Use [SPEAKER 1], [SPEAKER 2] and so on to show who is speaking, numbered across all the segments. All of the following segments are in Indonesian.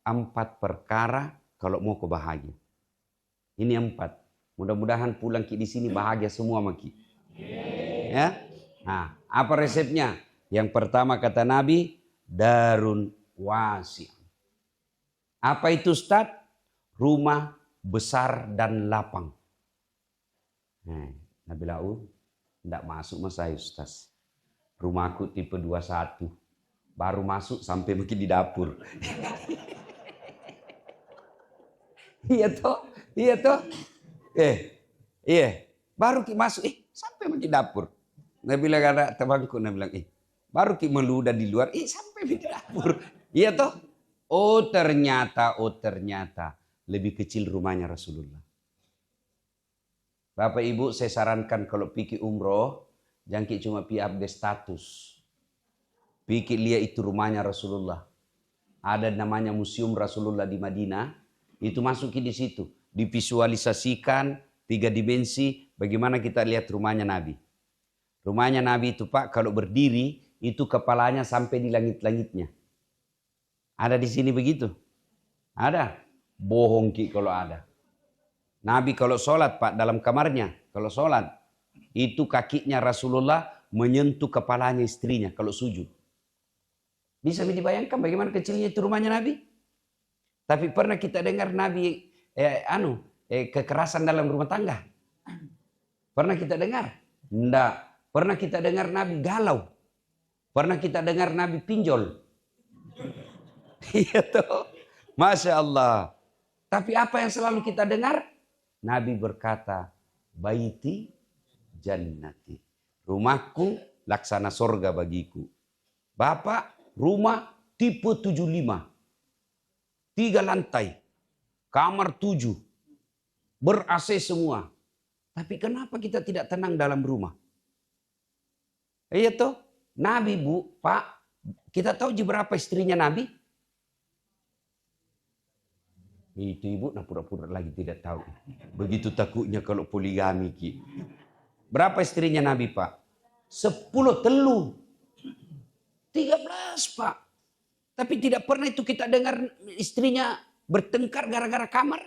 [SPEAKER 1] 4 perkara kalau mau kau bahagia. Ini 4. Mudah-mudahan pulang ki di sini bahagia semua maki. Ya. Nah, apa resepnya? Yang pertama kata Nabi, darun wasi'. Apa itu Ustaz? Rumah besar dan lapang. Nah, Nabi Lau, tidak masuk mas saya Ustaz. Rumahku tipe 21. Baru masuk sampai mungkin di dapur. Iya toh? Iya toh? Iya. Baru ki masuk, sampai di dapur. Nabi bilang ada temanku, Nabi bilang, baru ki meludah di luar, sampai di dapur. Iya toh? Oh ternyata lebih kecil rumahnya Rasulullah. Bapak Ibu, saya sarankan kalau pergi umroh, jangan cuma pergi update status. Pergi lihat itu rumahnya Rasulullah. Ada namanya Museum Rasulullah di Madinah, itu masuki di situ. Divisualisasikan 3 dimensi bagaimana kita lihat rumahnya Nabi. Rumahnya Nabi itu Pak, kalau berdiri, itu kepalanya sampai di langit-langitnya. Ada di sini begitu? Ada? Bohong ki kalau ada. Nabi kalau sholat Pak, dalam kamarnya, kalau sholat, itu kakinya Rasulullah menyentuh kepalanya istrinya kalau sujud. Bisa dibayangkan bagaimana kecilnya itu rumahnya Nabi? Tapi pernah kita dengar Nabi kekerasan dalam rumah tangga? Pernah kita dengar? Enggak. Pernah kita dengar Nabi galau? Pernah kita dengar Nabi pinjol? Iya toh? Masya Allah. Tapi apa yang selalu kita dengar? Nabi berkata, baiti jannati. Rumahku laksana sorga bagiku. Bapak, rumah tipe 75. 3 lantai. Kamar 7. Ber-AC semua. Tapi kenapa kita tidak tenang dalam rumah? Iya toh? Nabi Bu, Pak, kita tahu berapa istrinya Nabi? Itu ibu nak pura-pura lagi tidak tahu. Begitu takutnya kalau poligami ki. Berapa istrinya Nabi Pak? 10 telu. 13 Pak. Tapi tidak pernah itu kita dengar istrinya bertengkar gara-gara kamar.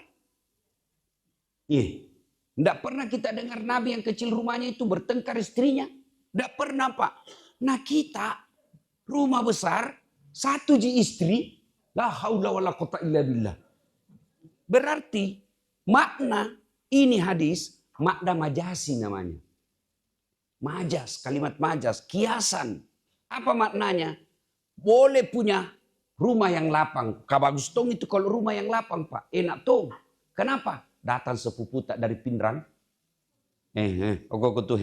[SPEAKER 1] Tidak pernah kita dengar Nabi yang kecil rumahnya itu bertengkar istrinya. Tidak pernah Pak. Nah kita rumah besar, 1 istri, la haula wala quwata illa billah. Berarti makna ini hadis, makna majasi namanya. Majas, kalimat majas, kiasan. Apa maknanya? Boleh punya rumah yang lapang. Kabagus tong itu kalau rumah yang lapang Pak. Enak tong. Kenapa? Datang sepupu tak dari Pindrang. Iko kutuh.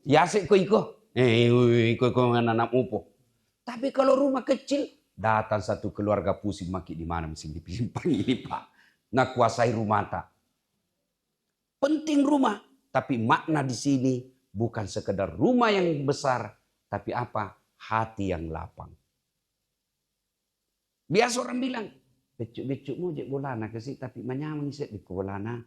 [SPEAKER 1] Yasik ko iko. Iko anak upo. Tapi kalau rumah kecil, datang satu keluarga pusing maki di mana mesti dipimpang ini Pak. Nah kuasai rumah tak. Penting rumah, tapi makna di sini bukan sekedar rumah yang besar, tapi apa? Hati yang lapang. Biasa orang bilang, becuk-becukmu jek bolana kesih tapi manyamang isek di bolana.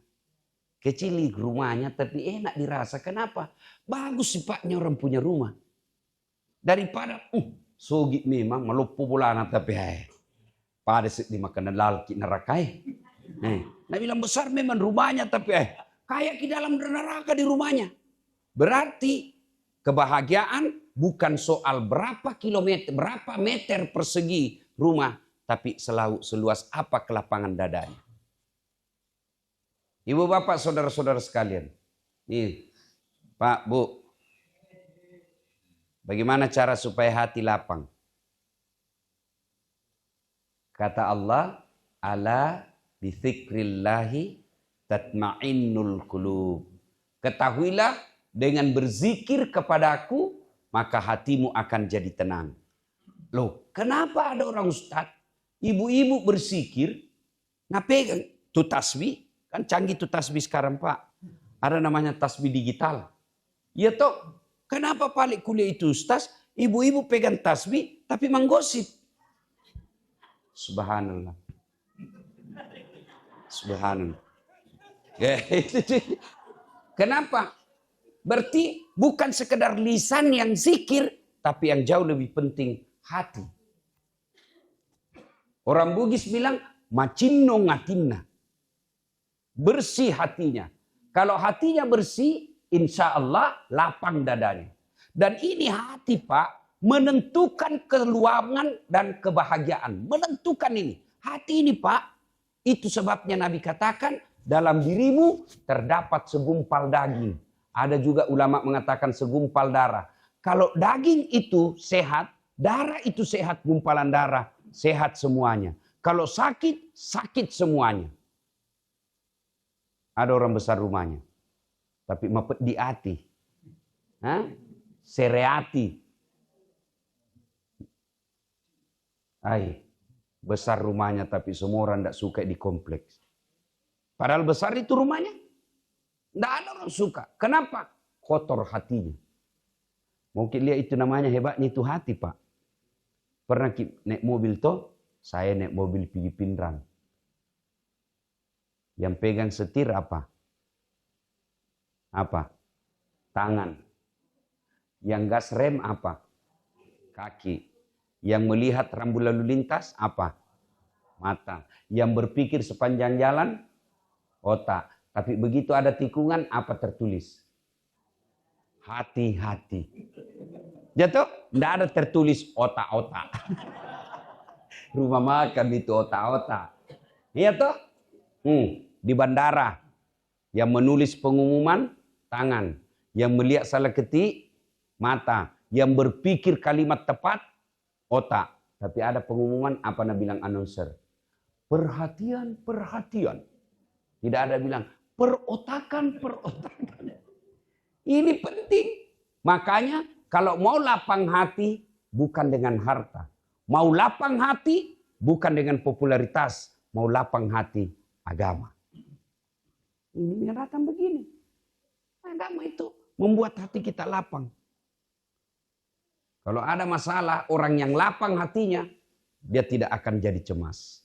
[SPEAKER 1] Kecil rumahnya tapi enak dirasa. Kenapa? Bagus sifatnya orang punya rumah. Daripada sogi memang melupu bolana tapi pada dimakan lalki nerakai. Nah bilang besar memang rumahnya tapi kayak di dalam neraka di rumahnya. Berarti kebahagiaan bukan soal berapa kilometer, berapa meter persegi rumah, tapi selalu seluas apa kelapangan dadanya. Ibu bapak saudara-saudara sekalian. Nih, Pak, Bu. Bagaimana cara supaya hati lapang? Kata Allah, ala bizikrillahi tatma'innul qulub. Ketahuilah dengan berzikir kepadaku, maka hatimu akan jadi tenang. Loh, kenapa ada orang ustaz, ibu-ibu berzikir, ngapegang tuh tasbih? Kan canggih tuh tasbih sekarang Pak. Ada namanya tasbih digital. Ya toh, kenapa balik kuliah itu ustaz, ibu-ibu pegang tasbih tapi menggosip. Subhanallah. Subhanallah. Kenapa? Berarti bukan sekedar lisan yang zikir, tapi yang jauh lebih penting hati. Orang Bugis bilang macinno ngatinna. Bersih hatinya. Kalau hatinya bersih, insya Allah lapang dadanya. Dan ini hati Pak, menentukan keluangan dan kebahagiaan. Menentukan ini. Hati ini Pak, itu sebabnya Nabi katakan, dalam dirimu terdapat segumpal daging. Ada juga ulama mengatakan segumpal darah. Kalau daging itu sehat, darah itu sehat, gumpalan darah, sehat semuanya. Kalau sakit, sakit semuanya. Ada orang besar rumahnya, tapi mapet di hati. Sereati. Besar rumahnya tapi semua orang tidak suka di kompleks. Padahal besar itu rumahnya. Tidak ada orang suka. Kenapa? Kotor hatinya. Mungkin lihat itu namanya hebatnya itu hati Pak. Pernah naik mobil toh, saya naik mobil pergi Pindrang. Yang pegang setir apa? Apa? Tangan. Yang gas rem apa? Kaki. Yang melihat rambu lalu lintas apa? Mata. Yang berpikir sepanjang jalan? Otak. Tapi begitu ada tikungan, apa tertulis? Hati-hati. Jatuh? Tidak ada tertulis otak-otak. Rumah makan itu otak-otak. Iya toh? Di bandara. Yang menulis pengumuman, tangan. Yang melihat salah ketik, mata. Yang berpikir kalimat tepat, otak. Tapi ada pengumuman, apa nak bilang announcer? Perhatian, perhatian. Tidak ada bilang, perotakan, perotakan. Ini penting. Makanya kalau mau lapang hati, bukan dengan harta. Mau lapang hati, bukan dengan popularitas. Mau lapang hati, agama. Ini yang datang begini. Agama itu membuat hati kita lapang. Kalau ada masalah, orang yang lapang hatinya, dia tidak akan jadi cemas.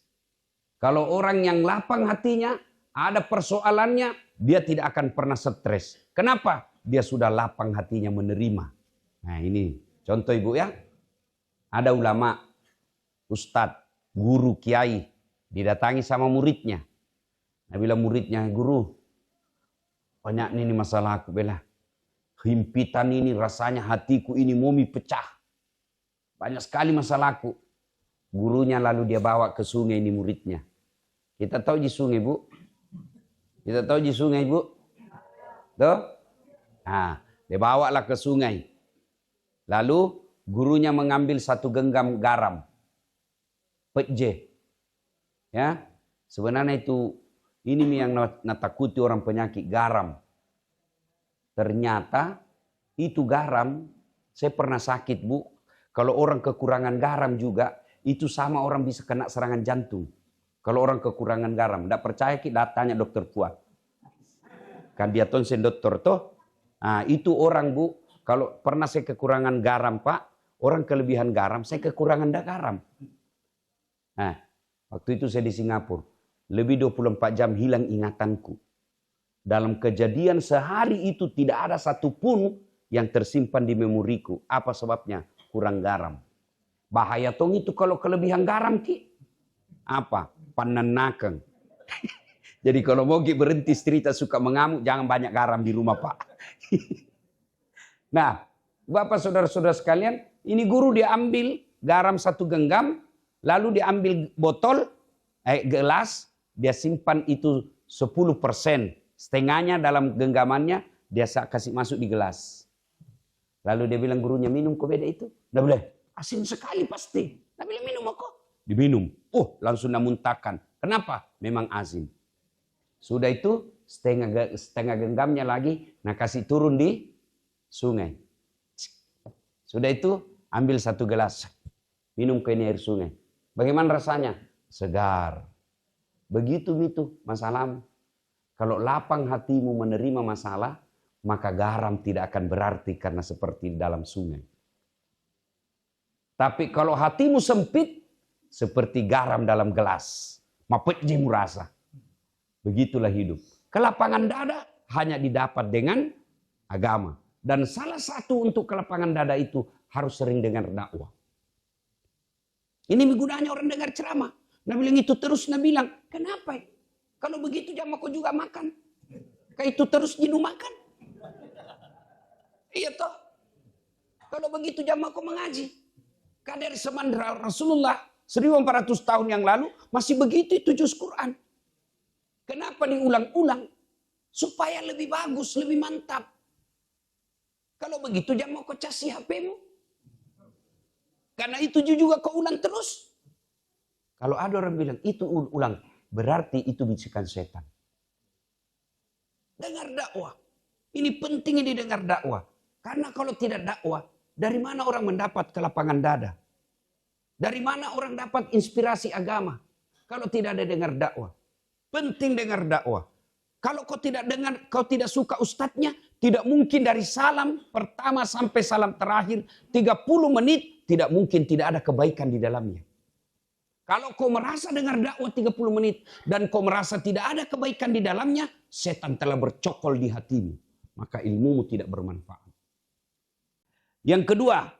[SPEAKER 1] Kalau orang yang lapang hatinya, ada persoalannya, dia tidak akan pernah stres. Kenapa? Dia sudah lapang hatinya menerima. Nah ini contoh Ibu ya. Ada ulama, ustadz, guru, kiai, didatangi sama muridnya. Nah bilang muridnya, guru, banyak ini masalah aku bela. Himpitan ini rasanya hatiku ini mau pecah. Banyak sekali masalahku. Gurunya lalu dia bawa ke sungai ini muridnya. Kita tahu di sungai Bu. Kita tahu di sungai Bu. Tuh. Nah, dia bawalah ke sungai. Lalu gurunya mengambil satu genggam garam. Peje. Ya. Sebenarnya itu ini yang natakuti orang penyakit garam. Ternyata itu garam, saya pernah sakit Bu. Kalau orang kekurangan garam juga, itu sama orang bisa kena serangan jantung. Kalau orang kekurangan garam, tidak percaya kita tanya dokter Fuad. Kan dia tonsen dokter toh. Nah, itu orang Bu, kalau pernah saya kekurangan garam Pak, orang kelebihan garam, saya kekurangan garam. Nah, waktu itu saya di Singapura, lebih 24 jam hilang ingatanku. Dalam kejadian sehari itu tidak ada satupun yang tersimpan di memoriku. Apa sebabnya? Kurang garam. Bahaya tong itu kalau kelebihan garam ki. Apa? Pananakeng. Jadi kalau mau berhenti cerita suka mengamuk, jangan banyak garam di rumah Pak. Nah, Bapak saudara-saudara sekalian, ini guru dia ambil garam satu genggam, lalu dia ambil botol, gelas, dia simpan itu 10%. Setengahnya dalam genggamannya, dia kasih masuk di gelas. Lalu dia bilang gurunya, minum kok beda itu? Nggak boleh. Asin sekali pasti. Nggak boleh minum kok. Diminum. Langsung namuntahkan. Kenapa? Memang asin. Sudah itu setengah genggamnya lagi, nah kasih turun di sungai. Sudah itu ambil satu gelas, minum ke air sungai. Bagaimana rasanya? Segar. Begitu itu masalahmu. Kalau lapang hatimu menerima masalah, maka garam tidak akan berarti karena seperti dalam sungai. Tapi kalau hatimu sempit, seperti garam dalam gelas. Mapetjimu rasa. Begitulah hidup. Kelapangan dada hanya didapat dengan agama. Dan salah satu untuk kelapangan dada itu harus sering dengar dakwah. Ini gunanya orang dengar ceramah. Nabi bilang itu terus, Nabi bilang, kenapa? Kalau begitu jangan kau juga makan. Kayak itu terus jinu makan. Iya toh. Kalau begitu jangan kau mengaji. Kan dari zaman Rasulullah 1400 tahun yang lalu masih begitu itu juz Quran. Kenapa diulang-ulang? Supaya lebih bagus, lebih mantap. Kalau begitu jangan kau casi HP-mu. Karena itu juga kau ulang terus. Kalau ada orang bilang itu ulang, berarti itu bisikan setan. Dengar dakwah. Ini penting ini dengar dakwah. Karena kalau tidak dakwah, dari mana orang mendapat kelapangan dada? Dari mana orang dapat inspirasi agama? Kalau tidak ada dengar dakwah. Penting dengar dakwah. Kalau kau tidak dengar, kau tidak suka ustadznya, tidak mungkin dari salam pertama sampai salam terakhir 30 menit, tidak mungkin tidak ada kebaikan di dalamnya. Kalau kau merasa dengar dakwah 30 menit dan kau merasa tidak ada kebaikan di dalamnya, setan telah bercokol di hatimu. Maka ilmumu tidak bermanfaat. Yang kedua,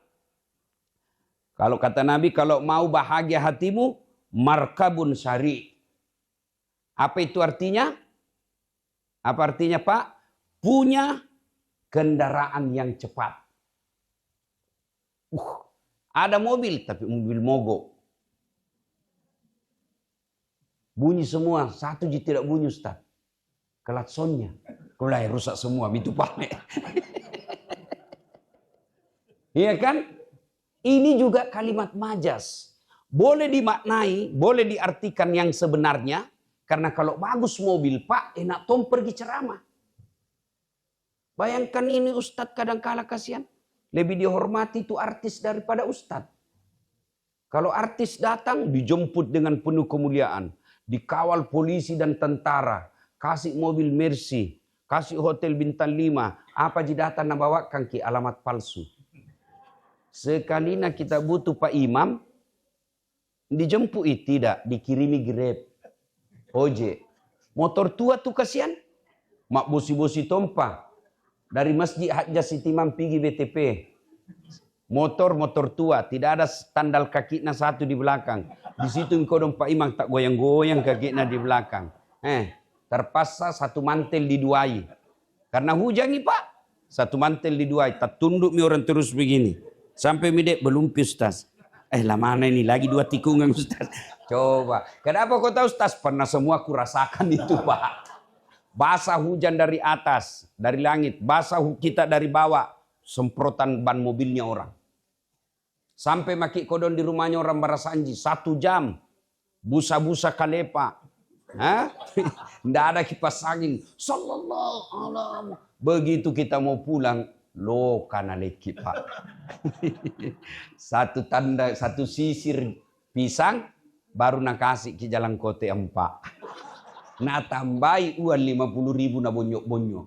[SPEAKER 1] kalau kata Nabi, kalau mau bahagia hatimu, markabun syari'. Apa itu artinya? Apa artinya Pak? Punya kendaraan yang cepat. Ada mobil, tapi mobil mogok. Bunyi semua, satu je tidak bunyi Ustaz. Klaksonnya. Kulai rusak semua, itu panik. Iya kan? Ini juga kalimat majas. Boleh dimaknai, boleh diartikan yang sebenarnya. Karena kalau bagus mobil, Pak, enak tom pergi ceramah. Bayangkan ini Ustadz kadang-kala kasihan. Lebih dihormati itu artis daripada Ustadz. Kalau artis datang, dijemput dengan penuh kemuliaan. Dikawal polisi dan tentara. Kasih mobil Mercy. Kasih hotel bintang 5. Apa je datang nak bawakan ki alamat palsu. Sekalinya kita butuh Pak Imam. Dijemput tidak. Dikirimi Grab. Ojek. Motor tua tuh kasihan. Mak bosi-bosi tompa. Dari Masjid Hajjah Siti Imam pergi BTP. Motor tua. Tidak ada tandal kakinya satu di belakang. Di situ engkau dong Pak Imam tak goyang-goyang kakinya di belakang. Terpaksa satu mantel diduai. Karena hujan nih Pak. Satu mantel diduai. Tak tunduk mi orang terus begini. Sampai midek belum Ustaz. Lah mana ini lagi 2 tikungan Ustaz. Coba. Kenapa kau tahu Ustaz? Pernah semua aku rasakan itu Pak. Basah hujan dari atas, dari langit. Basah kita dari bawah. Semprotan ban mobilnya orang. Sampai maki kodon di rumahnya orang Barasanji. 1 jam. Busa-busa kalepa. Tidak ada kipas angin. Sallallahu alaihi. Begitu kita mau pulang. Lo karena leki Pak. Satu sisir pisang. Baru nak kasih ke jalan kote 4. Nah tambahi uang 50.000 na bonyok-bonyok.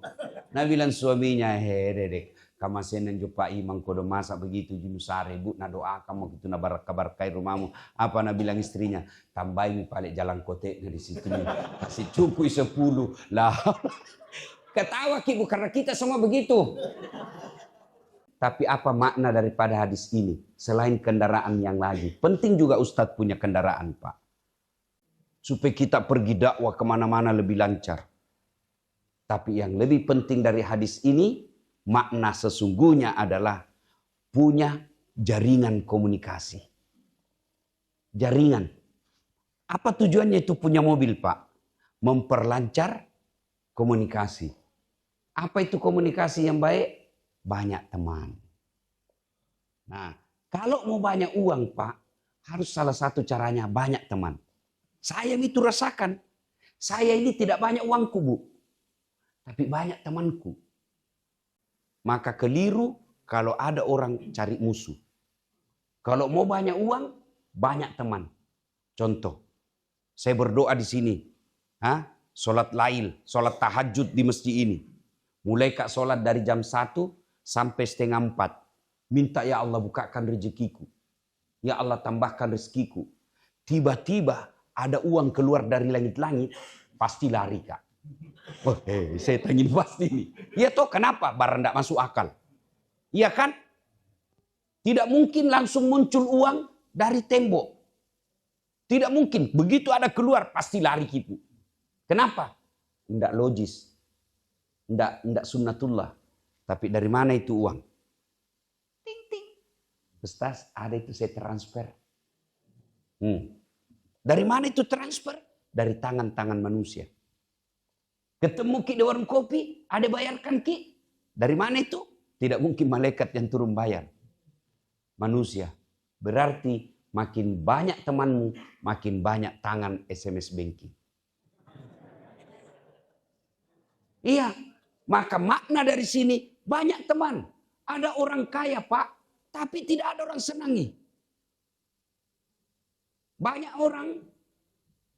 [SPEAKER 1] Nah bilang suaminya, dek, kamasenan jo Pak Imam kodo masak begitu junusare bu na doa kamu gitu na kabar-kabar rumahmu. Apa na bilang istrinya, tambahi mi palik jalan kote di situ nih. Kasih cukui 10 lah. Ketawa ki bu karena kita semua begitu. Tapi apa makna daripada hadis ini? Selain kendaraan yang lagi. Penting juga Ustadz punya kendaraan Pak. Supaya kita pergi dakwah kemana-mana lebih lancar. Tapi yang lebih penting dari hadis ini. Makna sesungguhnya adalah punya jaringan komunikasi. Jaringan. Apa tujuannya itu punya mobil Pak? Memperlancar komunikasi. Apa itu komunikasi yang baik? Banyak teman. Nah, kalau mau banyak uang Pak, harus salah satu caranya banyak teman. Saya itu rasakan. Saya ini tidak banyak uangku Bu. Tapi banyak temanku. Maka keliru kalau ada orang cari musuh. Kalau mau banyak uang, banyak teman. Contoh, saya berdoa di sini. Sholat lail, sholat tahajud di masjid ini. Mulai kak sholat dari jam 1 sampai 3:30. Minta ya Allah bukakan rezekiku. Ya Allah tambahkan rezekiku. Tiba-tiba ada uang keluar dari langit-langit. Pasti lari kak. Saya tanya pasti nih. Ya toh kenapa? Barang tidak masuk akal. Iya kan? Tidak mungkin langsung muncul uang dari tembok. Tidak mungkin. Begitu ada keluar, pasti lari gitu. Kenapa? Tidak logis. Tidak sunnatullah. Tapi dari mana itu uang? Ting ting. Ustaz, ada itu saya transfer. Dari mana itu transfer? Dari tangan-tangan manusia. Ketemu ki di warung kopi, ada bayarkan ki. Dari mana itu? Tidak mungkin malaikat yang turun bayar. Manusia. Berarti makin banyak temanmu, makin banyak tangan SMS banking. Iya, maka makna dari sini banyak teman. Ada orang kaya Pak, tapi tidak ada orang senangi. Banyak orang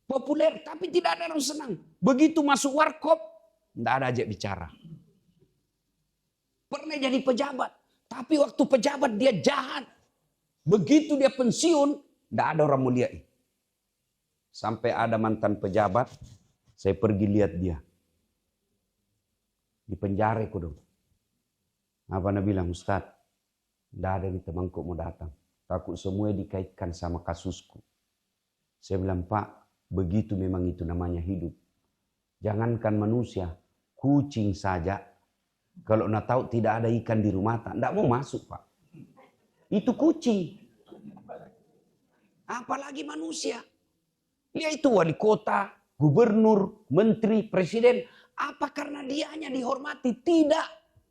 [SPEAKER 1] populer, tapi tidak ada orang senang. Begitu masuk warkop, tidak ada ajak bicara. Pernah jadi pejabat, tapi waktu pejabat dia jahat. Begitu dia pensiun, tidak ada orang mulia. Sampai ada mantan pejabat, saya pergi lihat dia. Di penjara aku dong. Apa Anda bilang, Ustaz, tidak ada nih temanku mau datang. Takut semua dikaitkan sama kasusku. Saya bilang, Pak, begitu memang itu namanya hidup. Jangankan manusia, kucing saja. Kalau nak tahu tidak ada ikan di rumah, tidak mau masuk Pak. Itu kucing. Apalagi manusia. Dia itu wali kota, gubernur, menteri, presiden. Apa karena dia hanya dihormati? Tidak.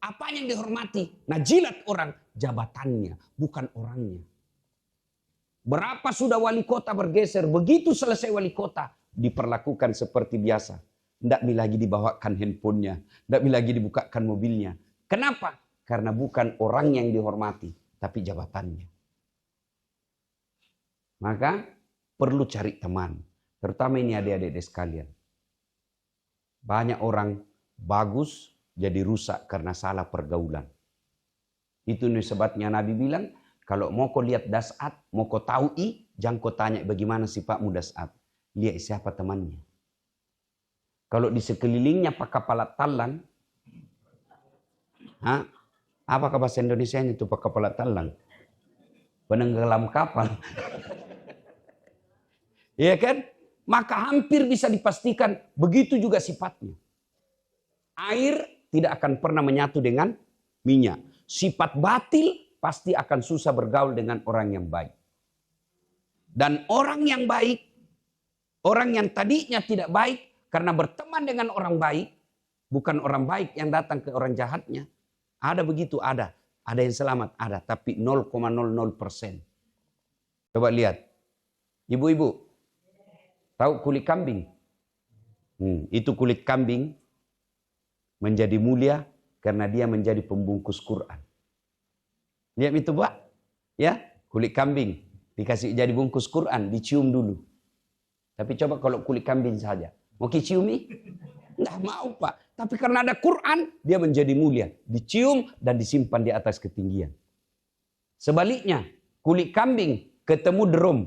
[SPEAKER 1] Apa yang dihormati? Nah jilat orang. Jabatannya, bukan orangnya. Berapa sudah wali kota bergeser. Begitu selesai wali kota. Diperlakukan seperti biasa. Tidak lagi dibawakan handphonenya. Tidak lagi dibukakan mobilnya. Kenapa? Karena bukan orang yang dihormati. Tapi jabatannya. Maka perlu cari teman. Terutama ini adik-adik sekalian. Banyak orang bagus jadi rusak karena salah pergaulan. Itu sebabnya Nabi bilang, kalau mau kau lihat dasat, mau kau tahu jangan kau tanya bagaimana sifatmu dasat. Lihat siapa temannya. Kalau di sekelilingnya pakai kepala talang, apa bahasa Indonesianya itu pakai kepala talang? Penenggelam kapal. Iya kan? Maka hampir bisa dipastikan begitu juga sifatnya. Air tidak akan pernah menyatu dengan minyak. Sifat batil pasti akan susah bergaul dengan orang yang baik. Dan orang yang baik, orang yang tadinya tidak baik, karena berteman dengan orang baik, bukan orang baik yang datang ke orang jahatnya. Ada begitu, ada. Ada yang selamat, ada. Tapi 0,00%. Coba lihat. Ibu-ibu, tahu kulit kambing? Itu kulit kambing menjadi mulia karena dia menjadi pembungkus Quran. Lihat itu Pak. Ya, kulit kambing dikasih jadi bungkus Quran, dicium dulu. Tapi coba kalau kulit kambing saja. Mau ciumi? Nggak mau Pak. Tapi karena ada Quran, dia menjadi mulia. Dicium dan disimpan di atas ketinggian. Sebaliknya, kulit kambing ketemu drum.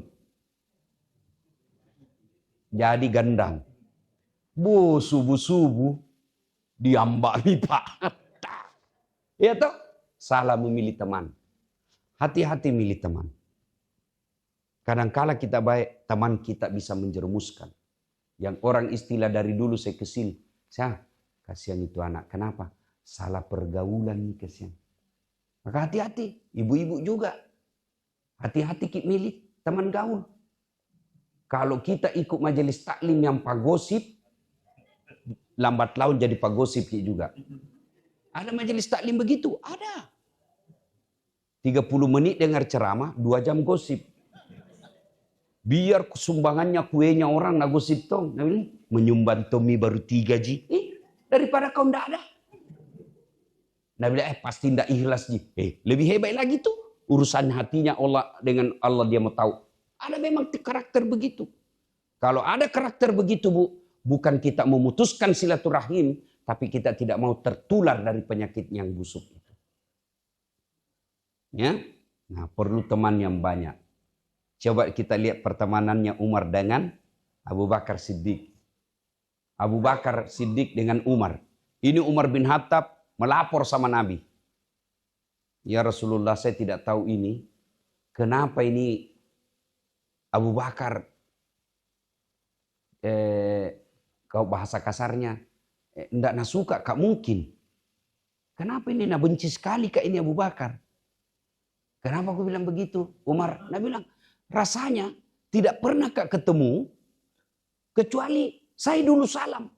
[SPEAKER 1] Jadi gandang. Subuh-subuh diambak Pak. Ya toh? Salah memilih teman. Hati-hati milih teman. Kadangkala kita baik, teman kita bisa menjerumuskan. Yang orang istilah dari dulu saya kesil. Kasihan itu anak. Kenapa? Salah pergaulan nih kasihan. Maka hati-hati. Ibu-ibu juga. Hati-hati kita milih teman gaul. Kalau kita ikut majelis taklim yang pagosip, lambat laun jadi pagosip juga. Ada majelis taklim begitu? Ada. 30 menit dengar ceramah, 2 jam gosip. Biar sumbangannya kuenya orang nak gosip tong. Menyumbang Tommy baru 3 ji. Daripada kau ndak ada. Nabi bilang, pasti ndak ikhlas ji. Lebih hebat lagi tuh. Urusan hatinya Allah dengan Allah dia mau tahu. Ada memang karakter begitu. Kalau ada karakter begitu Bu, bukan kita memutuskan silaturahim, tapi kita tidak mau tertular dari penyakit yang busuk itu. Ya, nah perlu teman yang banyak. Coba kita lihat pertemanannya Umar dengan Abu Bakar Siddiq. Abu Bakar Siddiq dengan Umar. Ini Umar bin Khattab melapor sama Nabi. Ya Rasulullah, saya tidak tahu ini. Kenapa ini Abu Bakar kau bahasa kasarnya, ndak nasuka kak mungkin. Kenapa ini nak benci sekali kak ini Abu Bakar? Kenapa aku bilang begitu? Umar, nak bilang rasanya tidak pernah kak ketemu kecuali saya dulu salam.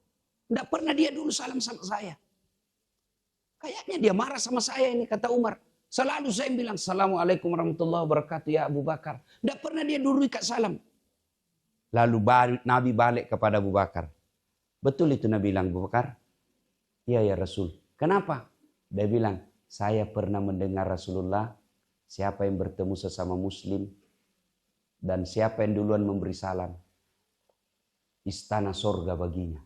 [SPEAKER 1] Ndak pernah dia dulu salam sama saya. Kayaknya dia marah sama saya ini, kata Umar. Selalu saya bilang, Assalamualaikum warahmatullahi wabarakatuh ya Abu Bakar. Ndak pernah dia dulu ikat salam. Lalu Nabi balik kepada Abu Bakar. Betul itu Nabi bilang, Abu Bakar? Iya ya Rasul. Kenapa? Dia bilang, saya pernah mendengar Rasulullah, siapa yang bertemu sesama muslim, dan siapa yang duluan memberi salam, istana sorga baginya.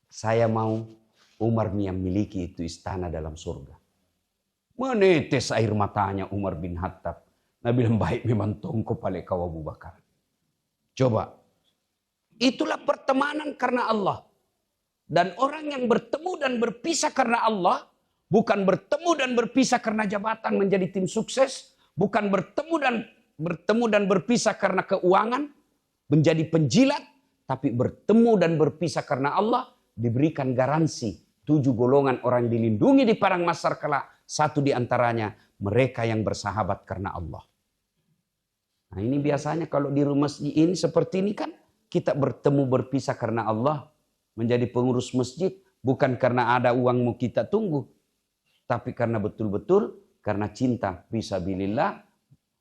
[SPEAKER 1] Saya mau Umar yang miliki itu istana dalam surga. Menetes air matanya Umar bin Khattab. Nabi bilang, baik memang tongko pale kau Abu Bakar. Coba. Itulah pertemanan karena Allah. Dan orang yang bertemu dan berpisah karena Allah, bukan bertemu dan berpisah karena jabatan menjadi tim sukses, bukan bertemu dan berpisah karena keuangan, menjadi penjilat, tapi bertemu dan berpisah karena Allah, diberikan garansi 7 golongan orang dilindungi di padang mahsyar kelak. 1 di antaranya mereka yang bersahabat karena Allah. Nah ini biasanya kalau di rumah masjid ini seperti ini kan, kita bertemu berpisah karena Allah, menjadi pengurus masjid, bukan karena ada uangmu kita tunggu, tapi karena betul-betul karena cinta fisabilillah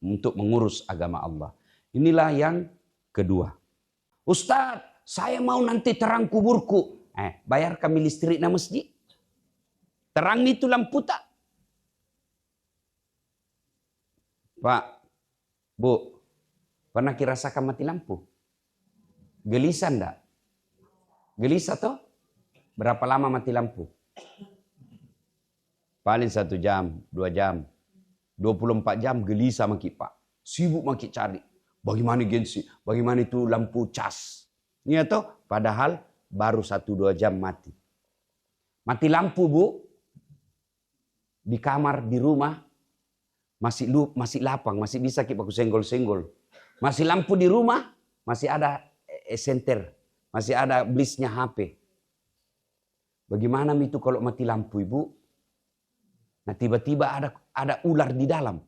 [SPEAKER 1] untuk mengurus agama Allah. Inilah yang kedua. Ustadz, saya mau nanti terang kuburku. Bayar kami listrik na masjid. Terang itu lampu tak? Pak, Bu, pernah kirasakan mati lampu? Gelisah enggak? Gelisah toh? Berapa lama mati lampu? Paling 1 jam, 2 jam. 24 jam gelisah maki Pak. Sibuk maki cari. Bagaimana gengsi? Bagaimana itu lampu cas? Ini toh? Padahal baru 1-2 jam mati. Mati lampu Bu. Di kamar, di rumah. Masih lapang, masih bisa kita senggol-senggol. Masih lampu di rumah, masih ada senter, masih ada blisnya HP. Bagaimana itu kalau mati lampu Ibu? Nah tiba-tiba ada ular di dalam.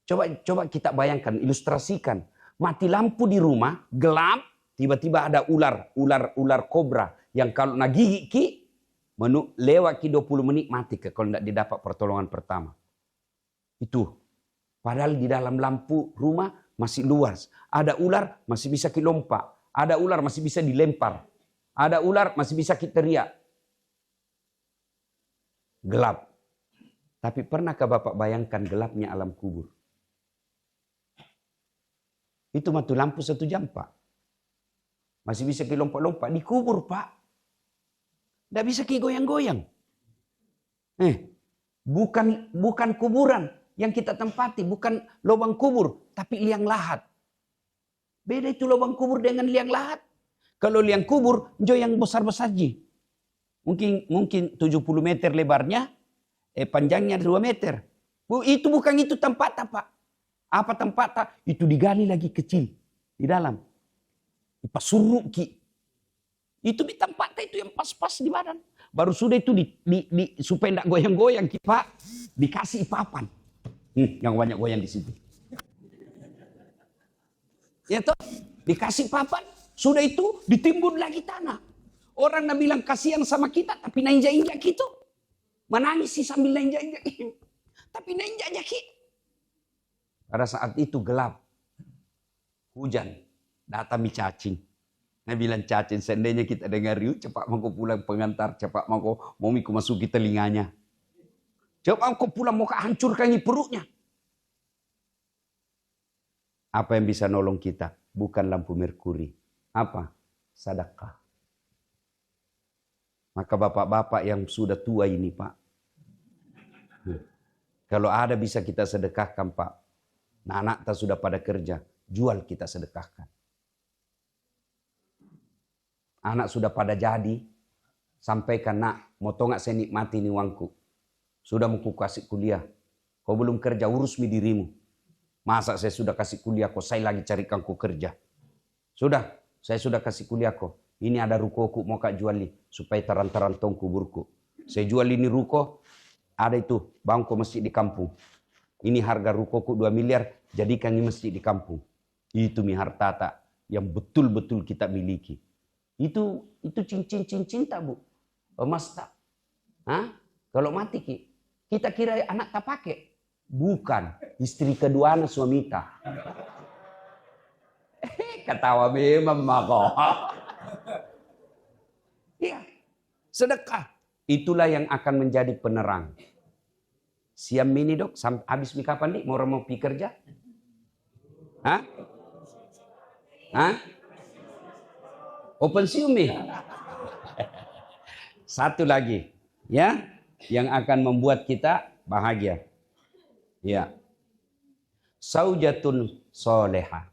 [SPEAKER 1] Coba kita bayangkan, ilustrasikan. Mati lampu di rumah, gelap, tiba-tiba ada ular kobra yang kalau nagigit ki, lewat ki 20 menit mati kalau tidak didapat pertolongan pertama. Itu. Padahal di dalam lampu rumah masih luas. Ada ular masih bisa kilompak. Ada ular masih bisa dilempar. Ada ular masih bisa kita teriak. Gelap. Tapi pernahkah Bapak bayangkan gelapnya alam kubur? Itu mati lampu 1 jam Pak. Masih bisa kilompak-lompak. Di kubur Pak. Tidak bisa goyang-goyang. Bukan kuburan yang kita tempati, bukan lubang kubur, tapi liang lahat. Beda itu lubang kubur dengan liang lahat. Kalau liang kubur, yang besar-besar ji. Mungkin 70 meter lebarnya, panjangnya 2 meter. Itu bukan itu tempat Pak. Apa tempat? Itu digali lagi kecil di dalam. Dipasuruk ki. Itu di tempat itu yang pas-pas di badan. Baru sudah itu supaya tidak goyang-goyang Pak, dikasih papan. Yang banyak goyang di situ. Ya toh, dikasih papan, sudah itu ditimbun lagi tanah. Orang nak bilang kasihan sama kita, tapi nainjak-injak gitu. Menangis sih sambil nainjak-injak. Tapi nainjak-injak gitu. Pada saat itu gelap. Hujan. Datang mi cacing. Nah bilang cacing, seandainya kita dengar yuk, cepat mau pulang pengantar, cepat mau masuki telinganya. Coba kau pulang mau hancurkan perutnya. Apa yang bisa nolong kita? Bukan lampu merkuri. Apa? Sedekah. Maka bapak-bapak yang sudah tua ini Pak. Kalau ada bisa kita sedekahkan Pak. Nah, anak kita sudah pada kerja. Jual kita sedekahkan. Anak sudah pada jadi. Sampaikan nak. Mau tau gak saya nikmati ini uangku. Sudah mau kasih kuliah. Kau belum kerja, urus mi dirimu. Masa saya sudah kasih kuliah, kau saya lagi carikan kau kerja. Sudah, saya sudah kasih kuliah kok. Ini ada rukoku mau kak juali supaya taran-taran tong kuburku. Saya jual ini ruko, ada itu bangko masjid di kampung. Ini harga rukoku 2 miliar, jadikan ini masjid di kampung. Itu mi hartata yang betul-betul kita miliki. Itu cincin cinta bu. Emas tak. Hah? Kalau mati kita kira anak tak pakai. Bukan, istri kedua anak suami tak. Ketawa memang kok. Iya, sedekah. Itulah yang akan menjadi penerang. Siam ini dok, habis mi kapan nih? Mau pergi kerja? Hah? Hah? Open pensiun nih. Satu lagi, ya, yang akan membuat kita bahagia. Ya. Saujatun soleha.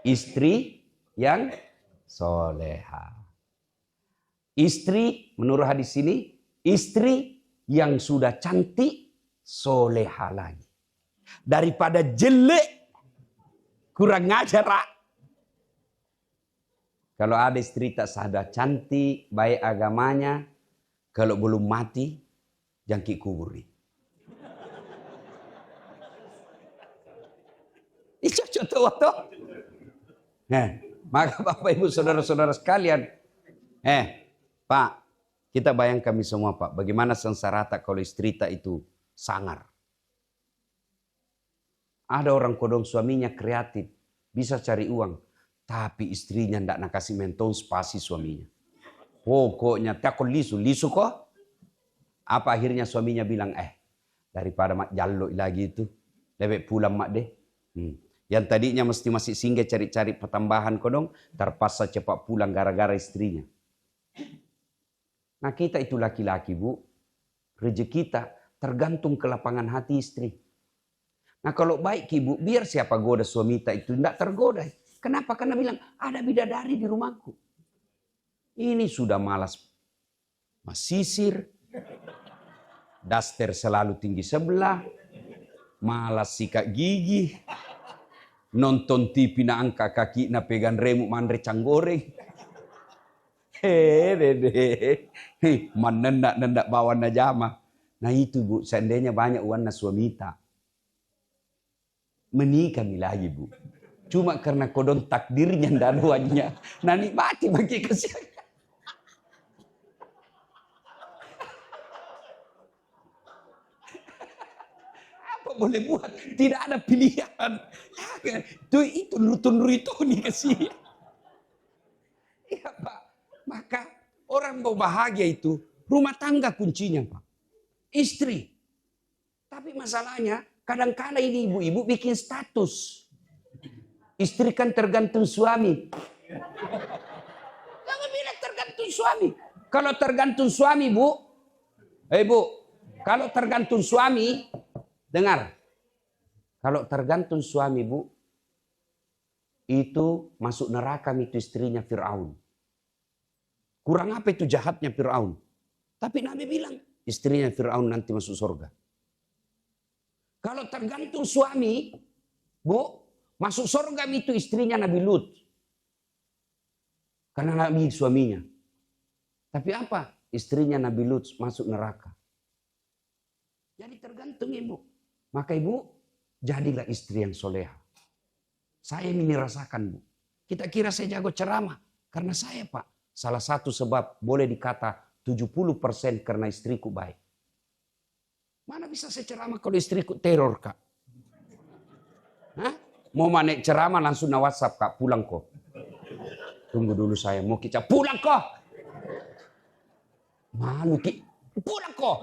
[SPEAKER 1] Istri yang soleha. Istri, menurut hadis ini, istri yang sudah cantik, soleha lagi. Daripada jelek, kurang ajar. Kalau ada istri tak sadar cantik, baik agamanya, kalau belum mati, jangkit kuburi. Itu contoh. Maka Bapak Ibu saudara-saudara sekalian, Pak, kita bayangkan kami semua Pak, bagaimana sengsara kalau istri tak itu sangar. Ada orang kodong suaminya kreatif, bisa cari uang, tapi istrinya ndak nak kasih mentong spasi suaminya. Pokoknya takut lisu kok. Apa akhirnya suaminya bilang, daripada mak jaluk lagi itu, lebih pulang mak deh. Yang tadinya masih singgah cari-cari pertambahan kodong, terpaksa cepat pulang gara-gara istrinya. Nah kita itu laki-laki bu, rezeki kita tergantung ke lapangan hati istri. Nah kalau baik ibu, biar siapa goda suami kita itu tidak tergoda. Kenapa? Karena bilang ada bidadari di rumahku. Ini sudah malas masisir, daster selalu tinggi sebelah, malas sikat gigi, nonton TV na angka kaki na pegang remuk mandre canggoreng. Dede, nendak bawa na jama. Nah itu bu, seandainya banyak uang na suami tak menikah lagi bu. Cuma karena kodon takdirnya ndak duanya. Nah nikmati bagi kesian. Apa boleh buat? Tidak ada pilihan. Itu nurutun itu nih kesian. Iya Pak. Maka orang mau bahagia itu rumah tangga kuncinya Pak. Istri. Tapi masalahnya kadang-kadang ini ibu-ibu bikin status. Istri kan tergantung suami. Jangan bilang tergantung suami. Kalau tergantung suami bu. Bu. Kalau tergantung suami. Dengar. Kalau tergantung suami bu. Itu masuk neraka itu istrinya Fir'aun. Kurang apa itu jahatnya Fir'aun. Tapi Nabi bilang, istrinya Fir'aun nanti masuk surga. Kalau tergantung suami, bu, masuk surga itu istrinya Nabi Lut. Karena Nabi suaminya. Tapi apa? Istrinya Nabi Lut masuk neraka. Jadi tergantung ibu. Maka ibu, jadilah istri yang soleha. Saya ini rasakan bu. Kita kira saya jago ceramah. Karena saya Pak. Salah satu sebab boleh dikata 70% karena istriku baik. Mana bisa saya ceramah kalau istriku teror kak? Hah? Mau manek ceramah langsung na WhatsApp kak, pulang kok. Tunggu dulu saya mau kicap, pulang kok. Malu ki, pulang kok.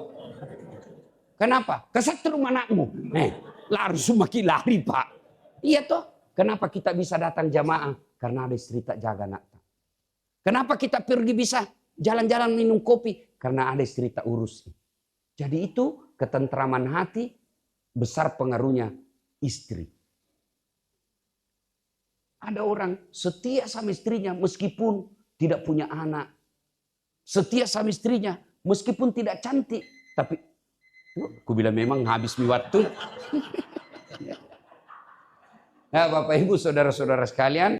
[SPEAKER 1] Kenapa? Kesetrum anakmu. Langsung makin lari pak. Iya toh. Kenapa kita bisa datang jamaah? Karena ada istri tak jaga anak. Kenapa kita pergi bisa jalan-jalan minum kopi? Karena ada istri tak urus. Jadi itu ketentraman hati besar pengaruhnya istri. Ada orang setia sama istrinya meskipun tidak punya anak. Setia sama istrinya meskipun tidak cantik. Tapi aku bilang memang habis mi waktu. Nah Bapak Ibu saudara-saudara sekalian.